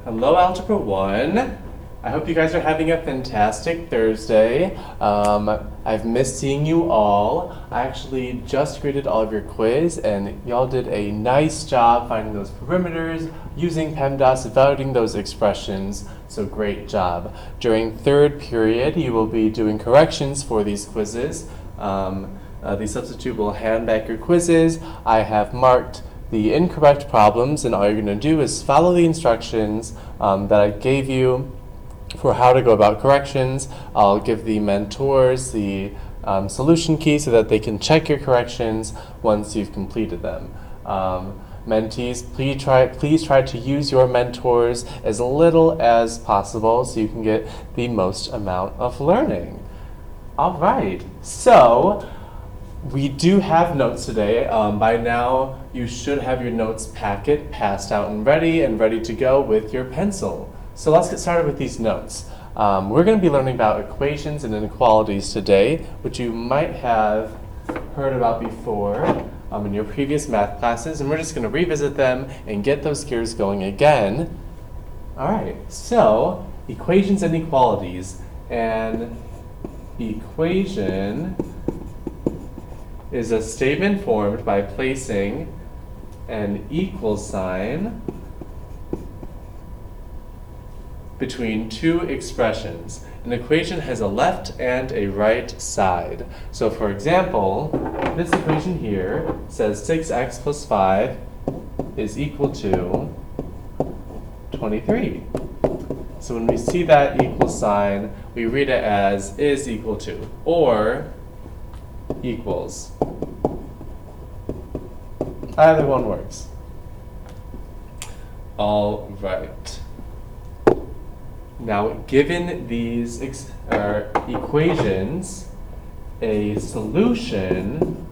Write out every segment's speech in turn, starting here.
Hello, Algebra 1. I hope you guys are having a fantastic Thursday. I've missed seeing you all. I actually just graded all of your quiz, and y'all did a nice job finding those perimeters, using PEMDAS, evaluating those expressions, so great job. During third period, you will be doing corrections for these quizzes. The substitute will hand back your quizzes. I have marked the incorrect problems, and all you're going to do is follow the instructions that I gave you for how to go about corrections. I'll give the mentors the solution key so that they can check your corrections once you've completed them. Mentees, please try to use your mentors as little as possible so you can get the most amount of learning. All right, so we do have notes today. By now, you should have your notes packet passed out and ready to go with your pencil. So let's get started with these notes. We're going to be learning about equations and inequalities today, which you might have heard about before in your previous math classes, and we're just going to revisit them and get those gears going again. All right, so equations and inequalities. An equation is a statement formed by placing an equal sign between two expressions. An equation has a left and a right side. So for example, this equation here says 6x plus 5 is equal to 23. So when we see that equal sign, we read it as is equal to, or equals. Either one works. All right. Now, given these equations, a solution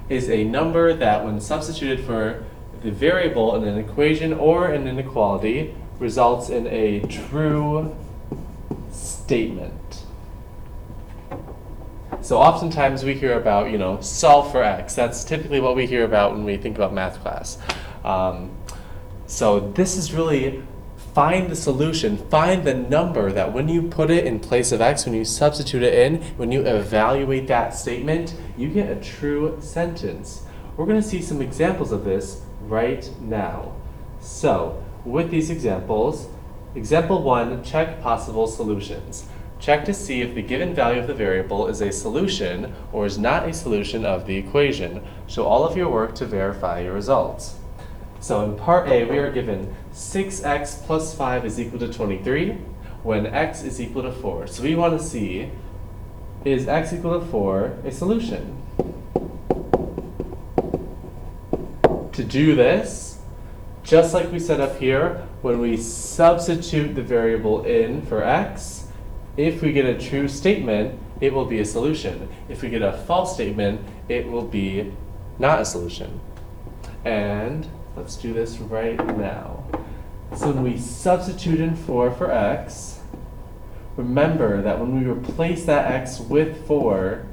is a number that, when substituted for the variable in an equation or an inequality, results in a true statement. So oftentimes we hear about, solve for x. That's typically what we hear about when we think about math class. So this is really find the solution, find the number that when you put it in place of x, when you substitute it in, when you evaluate that statement, you get a true sentence. We're going to see some examples of this right now. So with these examples, example 1, check possible solutions. Check to see if the given value of the variable is a solution or is not a solution of the equation. Show all of your work to verify your results. So in part A, we are given 6x plus 5 is equal to 23 when x is equal to 4. So we want to see, is x equal to 4 a solution? To do this, just like we set up here, when we substitute the variable in for x, if we get a true statement, it will be a solution. If we get a false statement, it will be not a solution. And let's do this right now. So when we substitute in 4 for x, remember that when we replace that x with 4,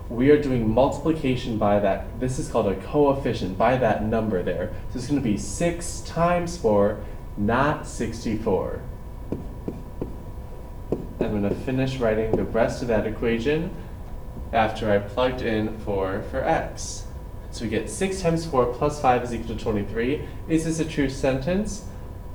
we are doing multiplication by that. This is called a coefficient, by that number there. So it's going to be 6 times 4, not 64. I'm going to finish writing the rest of that equation after I plugged in 4 for x. So we get 6 times 4 plus 5 is equal to 23. Is this a true sentence?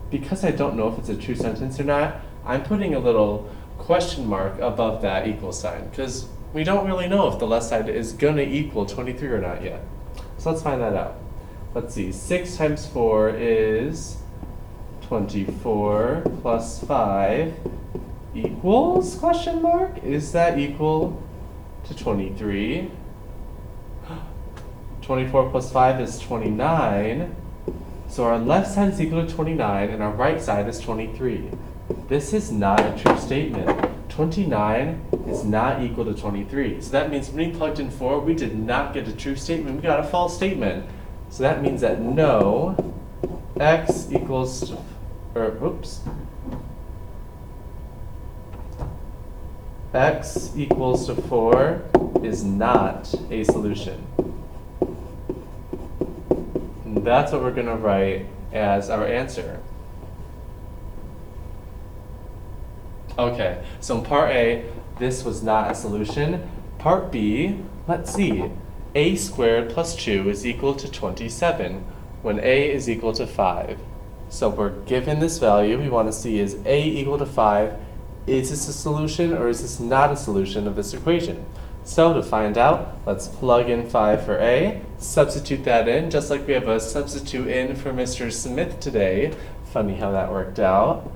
Because I don't know if it's a true sentence or not, I'm putting a little question mark above that equal sign, because we don't really know if the left side is going to equal 23 or not yet. So let's find that out. Let's see, 6 times 4 is 24 plus 5 equals question mark? Is that equal to 23? 24 plus 5 is 29. So our left side is equal to 29 and our right side is 23. This is not a true statement. 29 is not equal to 23. So that means when we plugged in 4, we did not get a true statement. We got a false statement. So that means that no, x equals to, x equals to 4 is not a solution. that's what we're going to write as our answer. Okay, so in part A, this was not a solution. Part B, let's see. A squared plus 2 is equal to 27 when A is equal to 5. So we're given this value. We want to see, is A equal to 5? Is this a solution or is this not a solution of this equation? So to find out, let's plug in 5 for A, substitute that in, just like we have a substitute in for Mr. Smith today. Funny how that worked out.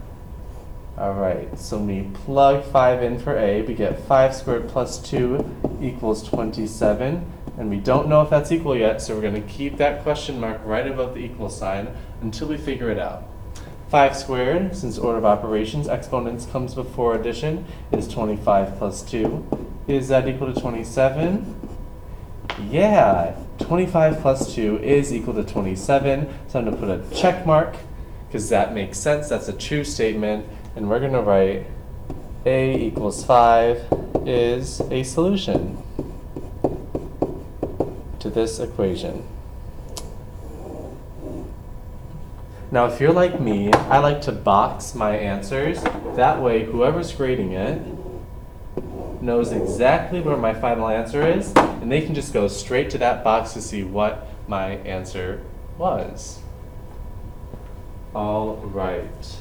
All right, so when we plug 5 in for A, we get 5 squared plus 2 equals 27. And we don't know if that's equal yet, so we're going to keep that question mark right above the equal sign until we figure it out. 5 squared, since order of operations, exponents comes before addition, is 25 plus 2. Is that equal to 27? Yeah, 25 plus 2 is equal to 27. So I'm going to put a check mark, because that makes sense. That's a true statement. And we're going to write A equals 5 is a solution to this equation. Now, if you're like me, I like to box my answers. That way, whoever's grading it knows exactly where my final answer is, and they can just go straight to that box to see what my answer was. All right.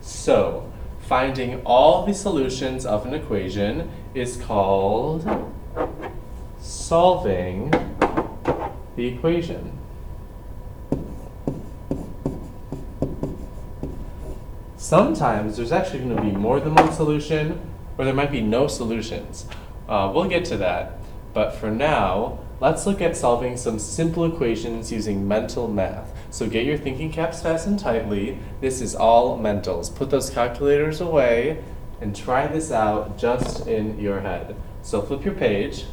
So, finding all the solutions of an equation is called solving the equation. Sometimes there's actually going to be more than one solution, or there might be no solutions. We'll get to that, but for now, let's look at solving some simple equations using mental math. So get your thinking caps fastened tightly. This is all mentals. Put those calculators away and try this out just in your head. So flip your page.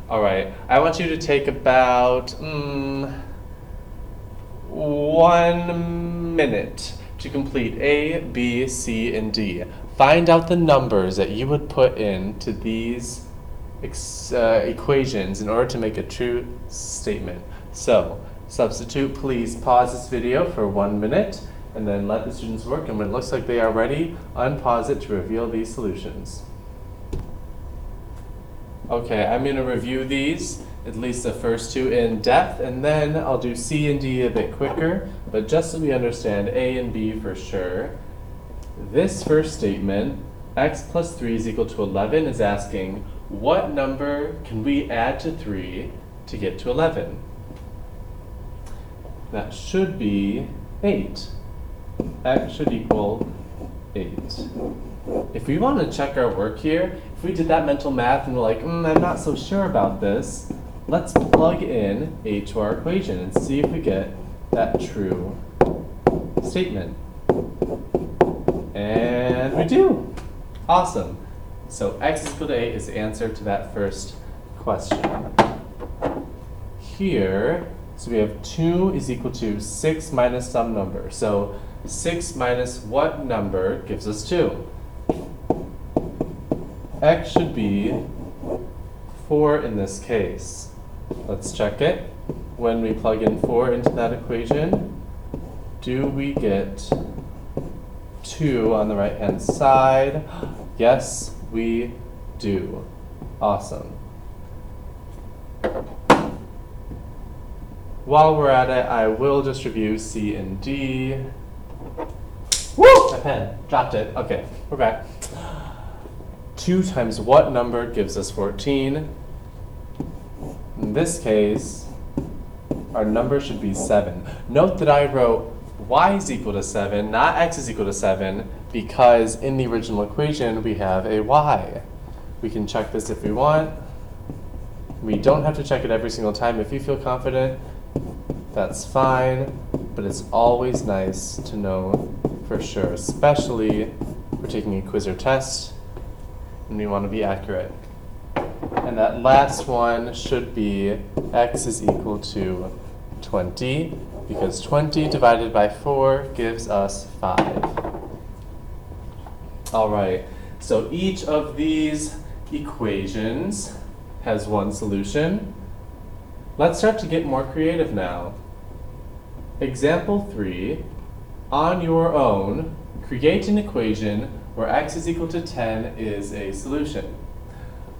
All right, I want you to take about 1 minute to complete A, B, C, and D. Find out the numbers that you would put into these equations in order to make a true statement. So, substitute, please pause this video for 1 minute and then let the students work, and when it looks like they are ready, unpause it to reveal these solutions. Okay, I'm going to review these, at least the first two, in depth, and then I'll do C and D a bit quicker, but just so we understand A and B for sure. This first statement, x plus 3 is equal to 11, is asking, what number can we add to 3 to get to 11? That should be 8. X should equal 8. If we want to check our work here, if we did that mental math and we're like, I'm not so sure about this, let's plug in 8 to our equation and see if we get that true statement. And we do. Awesome. So x is equal to 8 is the answer to that first question. Here, so we have 2 is equal to 6 minus some number. So 6 minus what number gives us 2? X should be 4 in this case. Let's check it. When we plug in 4 into that equation, do we get 2 on the right-hand side? Yes, we do. Awesome. While we're at it, I will just review C and D. Woo! My pen, dropped it. Okay, we're back. 2 times what number gives us 14? In this case, our number should be 7. Note that I wrote y is equal to 7, not x is equal to 7, because in the original equation we have a y. We can check this if we want. We don't have to check it every single time. If you feel confident, that's fine, but it's always nice to know for sure, especially if we're taking a quiz or test and we want to be accurate. And that last one should be x is equal to 20, because 20 divided by 4 gives us 5. All right, so each of these equations has one solution. Let's start to get more creative now. Example 3, on your own, create an equation where x is equal to 10 is a solution.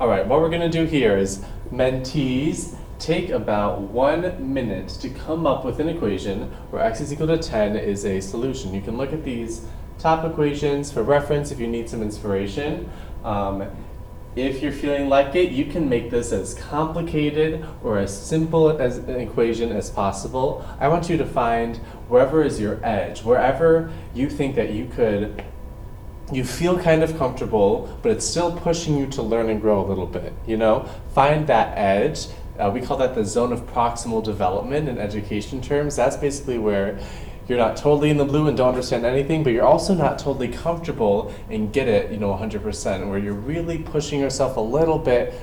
All right, what we're going to do here is mentees take about 1 minute to come up with an equation where x is equal to 10 is a solution. You can look at these top equations for reference if you need some inspiration. If you're feeling like it, you can make this as complicated or as simple as an equation as possible. I want you to find wherever is your edge, wherever you think that you feel kind of comfortable, but it's still pushing you to learn and grow a little bit, you know? Find that edge. We call that the zone of proximal development in education terms. That's basically where you're not totally in the blue and don't understand anything, but you're also not totally comfortable and get it, 100%, where you're really pushing yourself a little bit.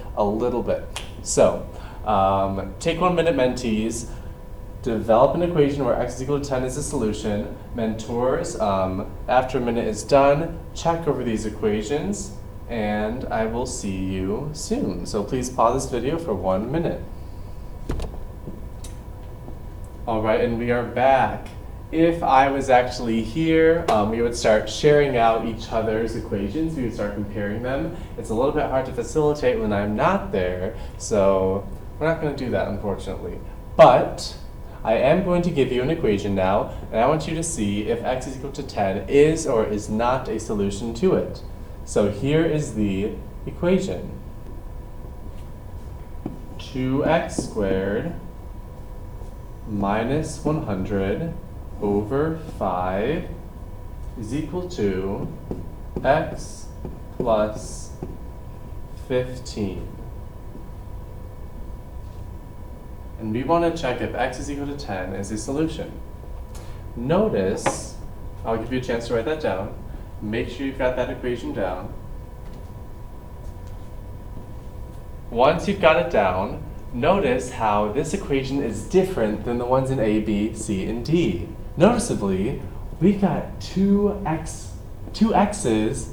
So, take 1 minute, mentees, develop an equation where x is equal to 10 is a solution. Mentors, after a minute is done, check over these equations, and I will see you soon. So please pause this video for 1 minute. All right, and we are back. If I was actually here, we would start sharing out each other's equations. We would start comparing them. It's a little bit hard to facilitate when I'm not there, so we're not going to do that, unfortunately. But I am going to give you an equation now, and I want you to see if x is equal to 10 is or is not a solution to it. So here is the equation. 2x squared minus 100 over 5 is equal to x plus 15. And we want to check if x is equal to 10 is a solution. Notice, I'll give you a chance to write that down. Make sure you've got that equation down. Once you've got it down, notice how this equation is different than the ones in A, B, C, and D. Noticeably, we got two x's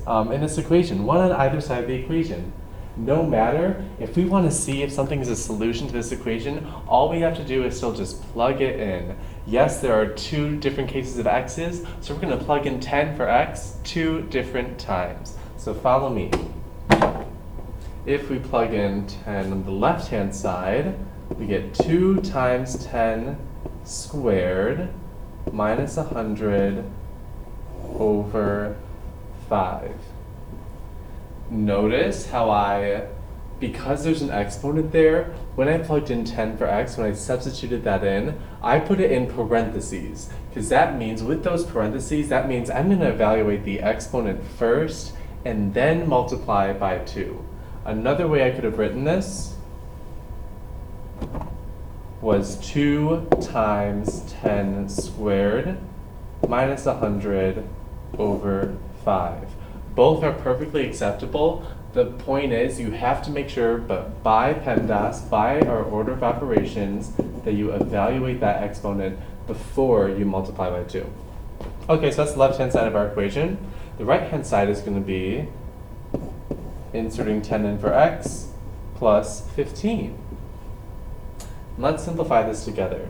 in this equation, one on either side of the equation. No matter, if we want to see if something is a solution to this equation, all we have to do is still just plug it in. Yes, there are 2 different cases of x's, so we're going to plug in 10 for x 2 different times. So follow me. If we plug in 10 on the left-hand side, we get 2 times 10 squared minus 100 over 5. Notice how because there's an exponent there, when I plugged in 10 for x, when I substituted that in, I put it in parentheses. Because that means, with those parentheses, that means I'm going to evaluate the exponent first and then multiply by 2. Another way I could have written this was 2 times 10 squared minus 100 over 5. Both are perfectly acceptable. The point is, you have to make sure, but by PEMDAS, by our order of operations, that you evaluate that exponent before you multiply by 2. Okay, so that's the left-hand side of our equation. The right-hand side is going to be inserting 10 in for x plus 15. Let's simplify this together.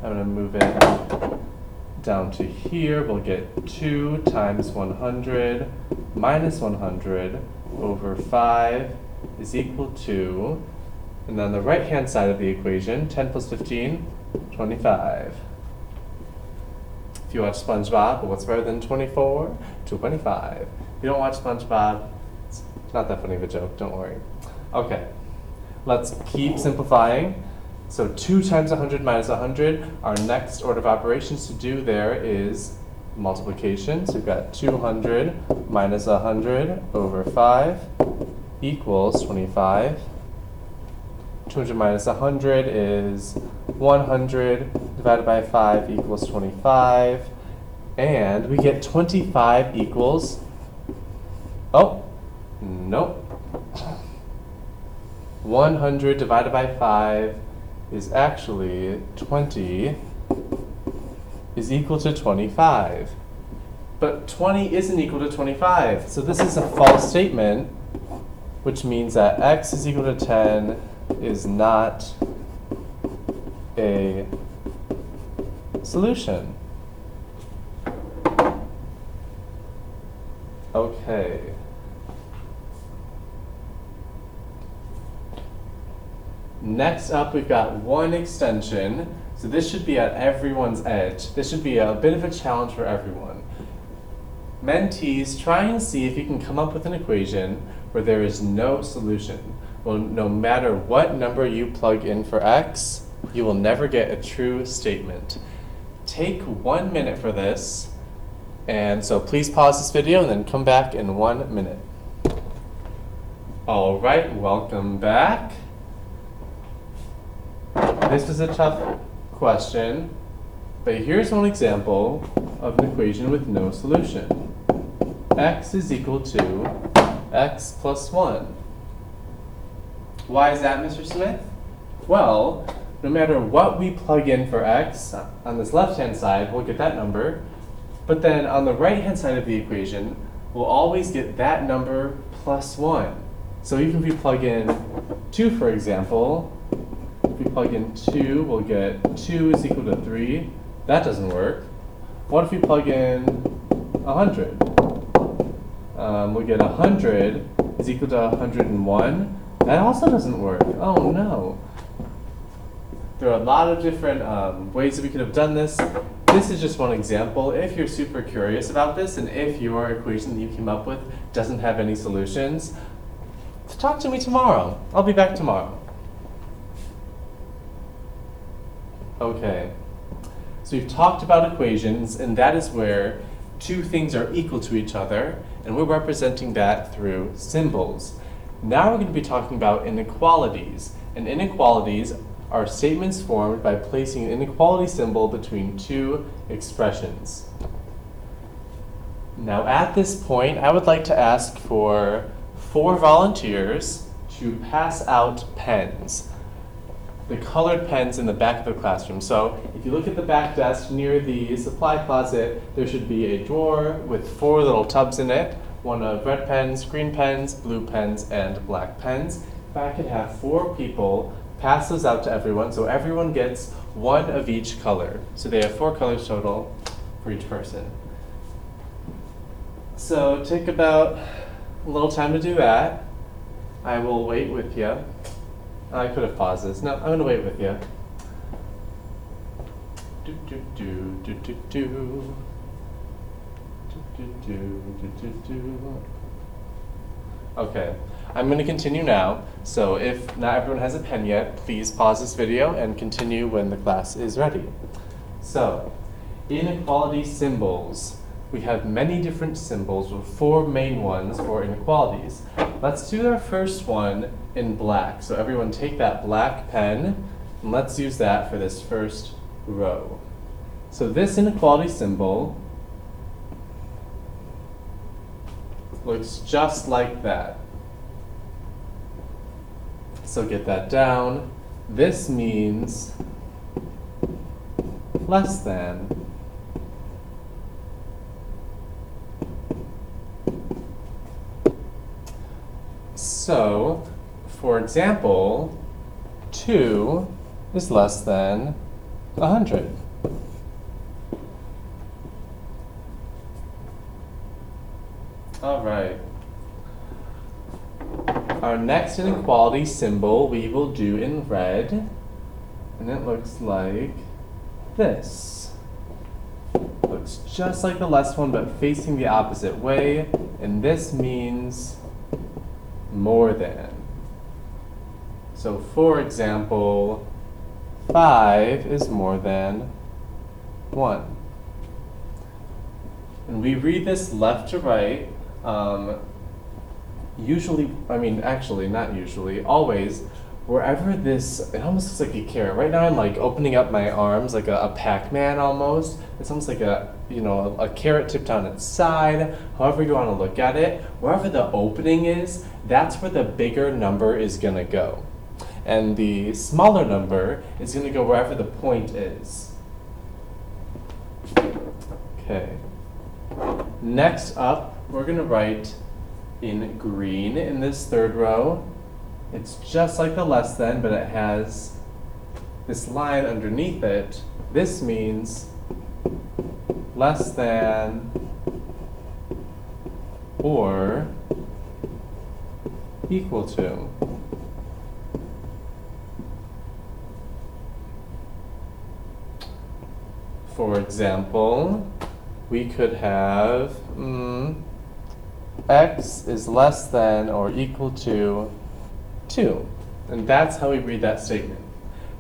I'm going to move it down to here. We'll get 2 times 100 minus 100 over 5 is equal to, and then the right-hand side of the equation, 10 plus 15, 25. If you watch SpongeBob, what's better than 24? 25. If you don't watch SpongeBob, it's not that funny of a joke, don't worry. Okay, let's keep simplifying. So 2 times 100 minus 100, our next order of operations to do there is multiplication. So we've got 200 minus 100 over 5 equals 25. 200 minus 100 is 100 divided by 5 equals 25. And we get 25 equals, oh, nope. 100 divided by 5 is actually 20 is equal to 25. But 20 isn't equal to 25. So this is a false statement, which means that x is equal to 10 is not a solution. Okay. Next up, we've got one extension. So this should be at everyone's edge. This should be a bit of a challenge for everyone. Mentees, try and see if you can come up with an equation where there is no solution. Well, no matter what number you plug in for x, you will never get a true statement. Take 1 minute for this, and so please pause this video and then come back in 1 minute. All right, welcome back. This is a tough question, but here's one example of an equation with no solution. X is equal to x plus 1. Why is that, Mr. Smith? Well, no matter what we plug in for x, on this left-hand side, we'll get that number. But then on the right-hand side of the equation, we'll always get that number plus 1. So even if we plug in 2, for example, if we plug in 2, we'll get 2 is equal to 3. That doesn't work. What if we plug in 100? We'll get 100 is equal to 101. That also doesn't work. Oh no. There are a lot of different ways that we could have done this. This is just one example. If you're super curious about this and if your equation that you came up with doesn't have any solutions, talk to me tomorrow. I'll be back tomorrow. Okay. So we've talked about equations, and that is where two things are equal to each other, and we're representing that through symbols. Now we're going to be talking about inequalities, and inequalities are statements formed by placing an inequality symbol between two expressions. Now at this point, I would like to ask for 4 volunteers to pass out pens. The colored pens in the back of the classroom. So if you look at the back desk near the supply closet, there should be a drawer with 4 little tubs in it. One of red pens, green pens, blue pens, and black pens. If I could have 4 people pass those out to everyone, so everyone gets 1 of each color. So they have 4 colors total for each person. So take about a little time to do that. I will wait with you. I could have paused this. No, I'm going to wait with you. Do, do, do, do, do, do. Do, do, do, do, do. Okay, I'm going to continue now. So if not everyone has a pen yet, please pause this video and continue when the class is ready. So, inequality symbols. We have many different symbols with 4 main ones for inequalities. Let's do our first one in black. So everyone take that black pen and let's use that for this first row. So this inequality symbol looks just like that. So get that down. This means less than. So, for example, 2 is less than 100. All right. Our next inequality symbol we will do in red, and it looks like this. Looks just like the last one, but facing the opposite way, and this means more than. So for example, 5 is more than 1. And we read this left to right. Usually, actually not usually, always, wherever this, it almost looks like a carrot. Right now I'm like opening up my arms like a Pac-Man almost. It's almost like a carrot tipped on its side, however you want to look at it. Wherever the opening is, that's where the bigger number is going to go. And the smaller number is going to go wherever the point is. Okay. Next up, we're going to write In green in this third row, it's just like the less than, but it has this line underneath it. This means less than or equal to. For example, we could have x is less than or equal to 2. And that's how we read that statement.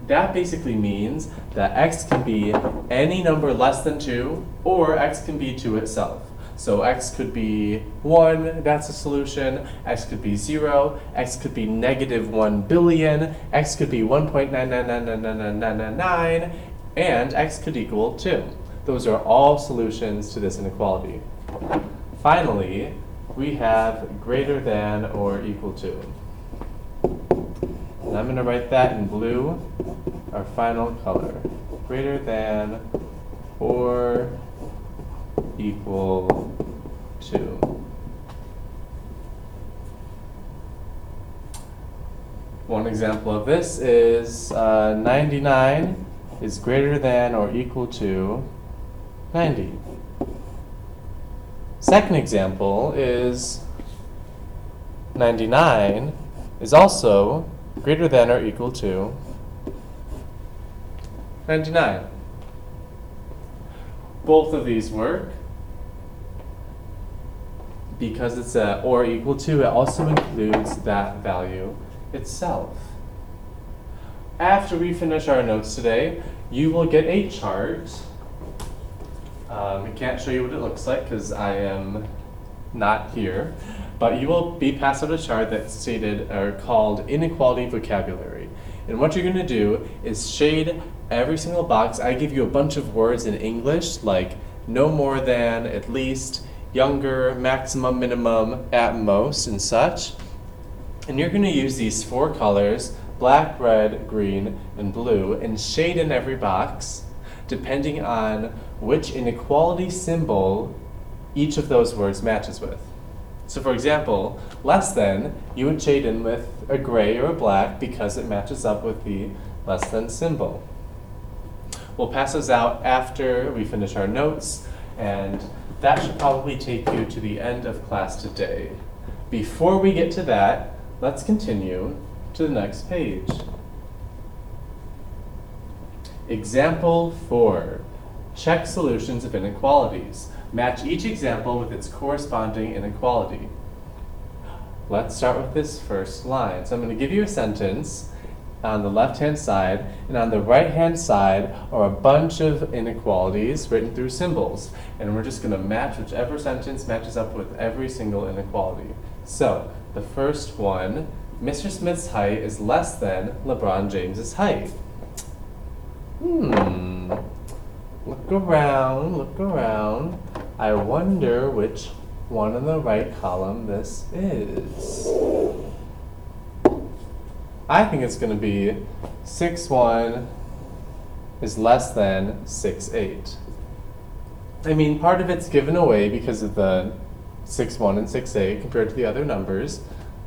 That basically means that x can be any number less than 2, or x can be 2 itself. So x could be 1, that's a solution. X could be 0. X could be negative 1 billion. X could be 1.9999999, and x could equal 2. Those are all solutions to this inequality. Finally, we have greater than or equal to. And I'm going to write that in blue, our final color. Greater than or equal to. One example of this is 99 is greater than or equal to 90. Second example is 99 is also greater than or equal to 99. Both of these work. Because it's a or equal to, it also includes that value itself. After we finish our notes today, you will get a chart. I can't show you what it looks like because I am not here, but you will be passed out a chart that's stated or called inequality vocabulary. And what you're going to do is shade every single box. I give you a bunch of words in English like no more than, at least, younger, maximum, minimum, at most, and such. And you're going to use these 4 colors, black, red, green, and blue, and shade in every box depending on which inequality symbol each of those words matches with. So for example, less than, you would shade in with a gray or a black because it matches up with the less than symbol. We'll pass those out after we finish our notes, and that should probably take you to the end of class today. Before we get to that, let's continue to the next page. Example 4. Check solutions of inequalities. Match each example with its corresponding inequality. Let's start with this first line. So I'm going to give you a sentence on the left-hand side, and on the right-hand side are a bunch of inequalities written through symbols. And we're just going to match whichever sentence matches up with every single inequality. So the first one, Mr. Smith's height is less than LeBron James's height. Look around, look around. I wonder which one in the right column this is. I think it's going to be 6'1" is less than 6'8". I mean, part of it's given away because of the 6'1" and 6'8" compared to the other numbers.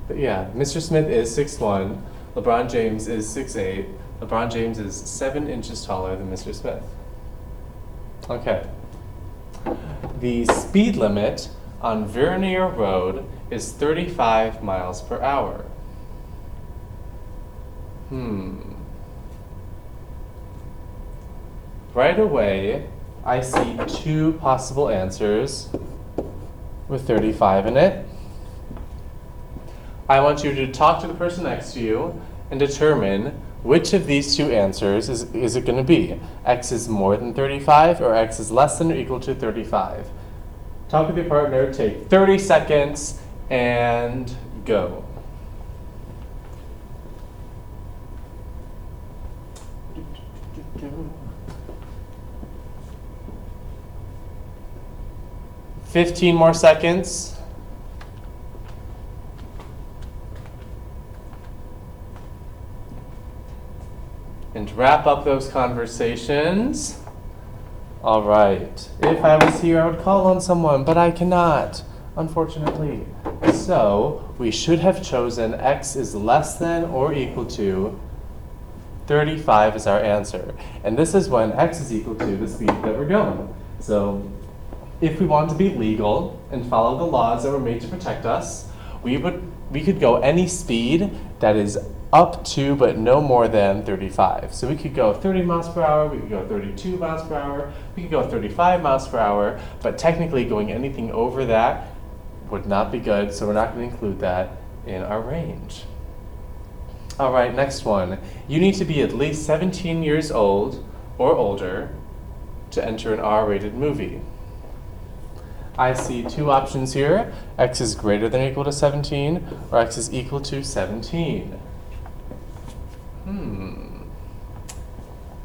But yeah, Mr. Smith is 6'1", LeBron James is 6'8". LeBron James is 7 inches taller than Mr. Smith. Okay. The speed limit on Vernier Road is 35 miles per hour. Right away, I see 2 possible answers with 35 in it. I want you to talk to the person next to you and determine which of these 2 answers is it going to be. X is more than 35 or X is less than or equal to 35. Talk with your partner, take 30 seconds, and go. $15 more seconds. And wrap up those conversations. All right. If I was here, I would call on someone, but I cannot. unfortunately. So we should have chosen x is less than or equal to 35 is our answer. And this is when x is equal to the speed that we're going. So if we want to be legal and follow the laws that were made to protect us, we could go any speed that is up to but no more than 35. So we could go 30 miles per hour, we could go 32 miles per hour, we could go 35 miles per hour, but technically going anything over that would not be good, so we're not going to include that in our range. All right, next one. You need to be at least 17 years old or older to enter an R-rated movie. I see two options here. X is greater than or equal to 17, or x is equal to 17.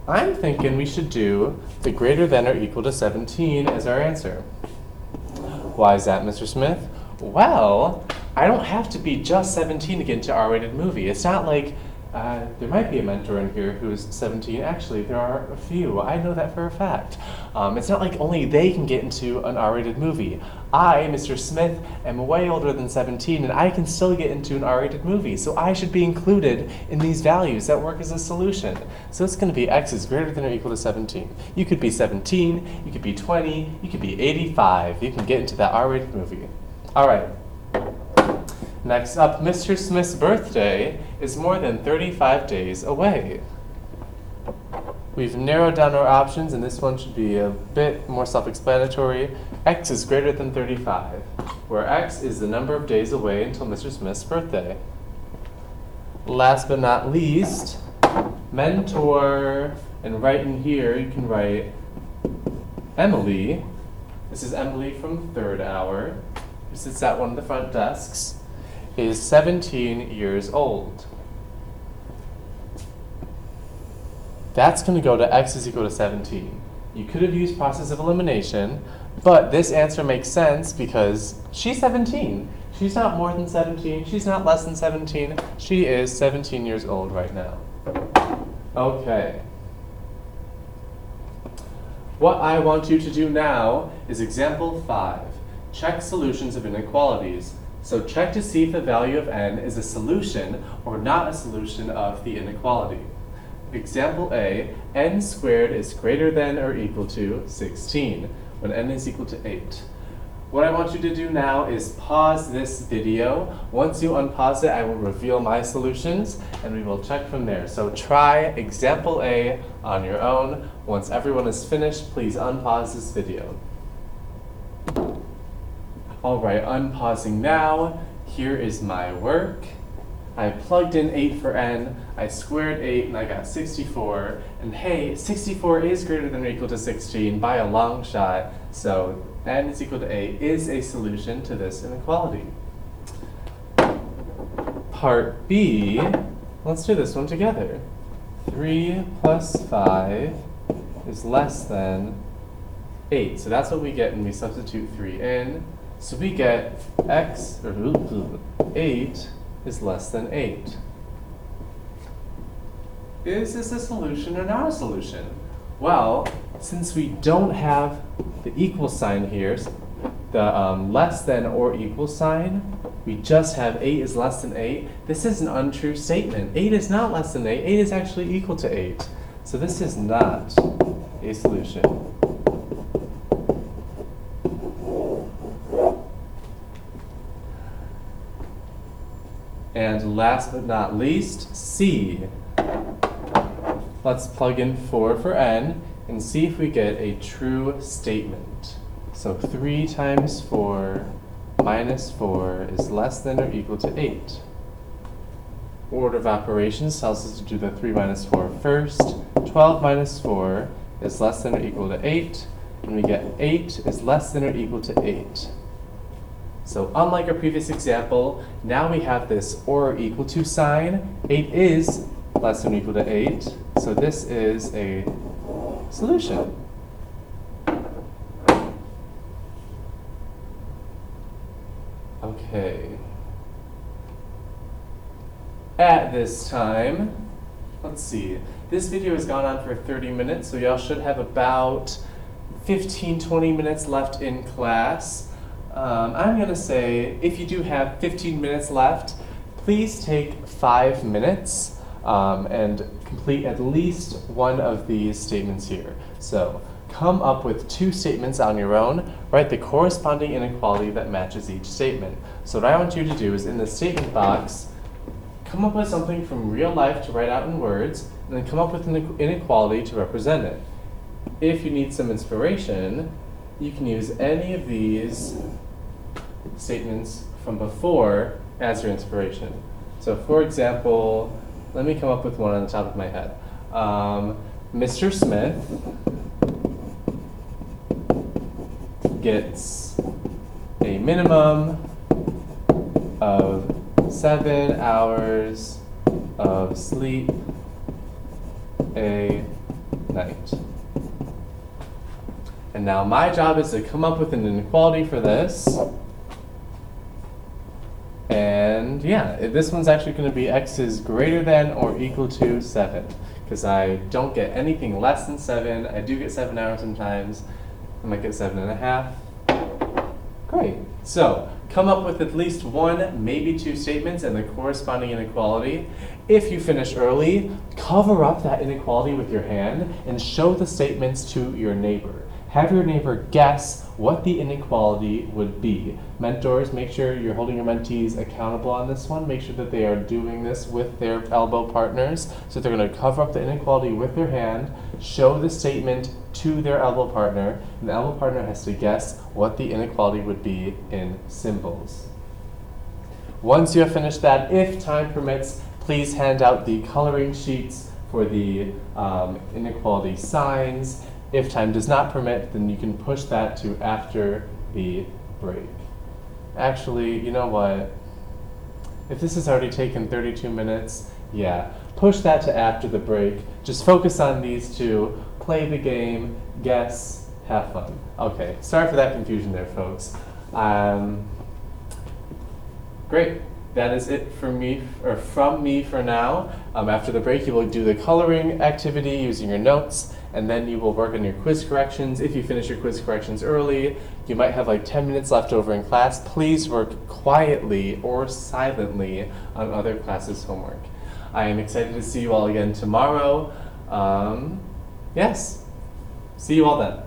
I'm thinking we should do the greater than or equal to 17 as our answer. Why is that, Mr. Smith? Well, I don't have to be just 17 to get into an R-rated movie. It's not like there might be a mentor in here who's 17. Actually, there are a few. I know that for a fact. It's not like only they can get into an R-rated movie. I, Mr. Smith, am way older than 17, and I can still get into an R-rated movie. So I should be included in these values that work as a solution. So it's going to be x is greater than or equal to 17. You could be 17, you could be 20, you could be 85. You can get into that R-rated movie. All right. Next up, Mr. Smith's birthday is more than 35 days away. We've narrowed down our options, and this one should be a bit more self-explanatory. X is greater than 35, where x is the number of days away until Mr. Smith's birthday. Last but not least, mentor. And right in here, you can write Emily. This is Emily from third hour, who sits at one of the front desks, is 17 years old. That's going to go to x is equal to 17. You could have used process of elimination, but this answer makes sense because she's 17. She's not more than 17. She's not less than 17. She is 17 years old right now. Okay. What I want you to do now is example 5. Check solutions of inequalities. So check to see if the value of n is a solution or not a solution of the inequality. Example A, n squared is greater than or equal to 16, when n is equal to 8. What I want you to do now is pause this video. Once you unpause it, I will reveal my solutions, and we will check from there. So try example A on your own. Once everyone is finished, please unpause this video. All right, unpausing now. Here is my work. I plugged in 8 for n, I squared 8, and I got 64. And hey, 64 is greater than or equal to 16 by a long shot, so n is equal to 8 is a solution to this inequality. Part B, let's do this one together. 3 plus 5 is less than 8. So that's what we get when we substitute 3 in. So we get x, or 8, is less than 8. Is this a solution or not a solution? Well, since we don't have the equal sign here, the less than or equal sign, we just have 8 is less than 8. This is an untrue statement. 8 is not less than 8. 8 is actually equal to 8. So this is not a solution. And last but not least, C. Let's plug in 4 for n and see if we get a true statement. So 3 times 4 minus 4 is less than or equal to 8. Order of operations tells us to do the 3 minus 4 first. 12 minus 4 is less than or equal to 8. And we get 8 is less than or equal to 8. So unlike our previous example, now we have this or equal to sign. 8 is less than or equal to 8. So this is a solution. Okay. At this time, let's see. This video has gone on for 30 minutes, so y'all should have about 15-20 minutes left in class. I'm going to say if you do have 15 minutes left, please take 5 minutes and complete at least one of these statements here. So come up with 2 statements on your own, write the corresponding inequality that matches each statement. So what I want you to do is in the statement box, come up with something from real life to write out in words, and then come up with an inequality to represent it. If you need some inspiration, you can use any of these statements from before as your inspiration. So for example, let me come up with one on the top of my head. Mr. Smith gets a minimum of 7 hours of sleep a night. And now my job is to come up with an inequality for this. And yeah, this one's actually going to be x is greater than or equal to 7. Because I don't get anything less than 7. I do get 7 hours sometimes. I might get 7.5. Great. So come up with at least 1, maybe 2 statements and the corresponding inequality. If you finish early, cover up that inequality with your hand and show the statements to your neighbor. Have your neighbor guess what the inequality would be. Mentors, make sure you're holding your mentees accountable on this one. Make sure that they are doing this with their elbow partners. So they're going to cover up the inequality with their hand, show the statement to their elbow partner, and the elbow partner has to guess what the inequality would be in symbols. Once you have finished that, if time permits, please hand out the coloring sheets for the inequality signs. If time does not permit, then you can push that to after the break. Actually, you know what? If this has already taken 32 minutes, yeah, push that to after the break. Just focus on these 2, play the game, guess, have fun. Okay, sorry for that confusion there, folks. Great. That is it for me, or from me for now. After the break, you will do the coloring activity using your notes, and then you will work on your quiz corrections. If you finish your quiz corrections early, you might have like 10 minutes left over in class. Please work quietly or silently on other classes' homework. I am excited to see you all again tomorrow. Yes, see you all then.